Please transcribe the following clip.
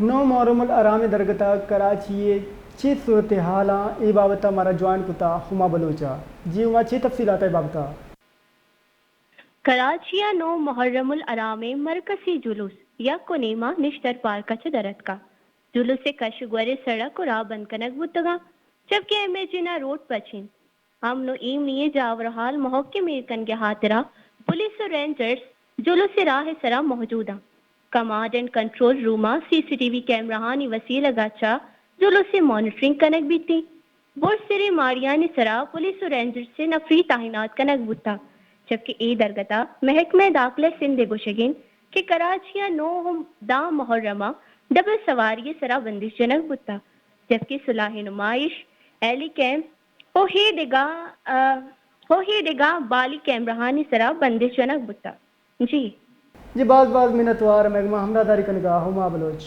نو محرم alarm درگتا Karachi چی صورتحال ای بابتا ہمارا جوائن کتا ہما بلوچا جی وہاں چی تفصیلات ہے بابتا؟ کراچی نو محرم الارام مرکزی جلوس یا کنیما نشتر پارک درت کا جلوس سے کشگور سڑک اور راہ بند کنک بتگا جبکہ ایم جنا روڈ پچین ہم نو ایم نیے جاورحال محکم کن کے ہاترا پولیس اور رینجرز جلوس سے راہ سرا موجود command and control Roma C C T V کیمرہانی وسیع لگاچا جلوس سے مانیٹرنگ کنک بھی تھی بہت سرے ماڑیانی سرا پولیس اور رینجرز سے نفری تعینات کنک بتا جبکہ ای درگتا محکمہ داخلہ سندھ گوشگین کہ کراچی نو دا محرمہ ڈبل سواری سرا بندش جنک بتا جبکہ صلاح نمائش ایلی کیمپ ہو ہی ڈگا بالی کیمرہانی سرا بندش جنک بتا جی جی بعض منتوار محکمہ ہمراہ داری کنگا ہما بلوچ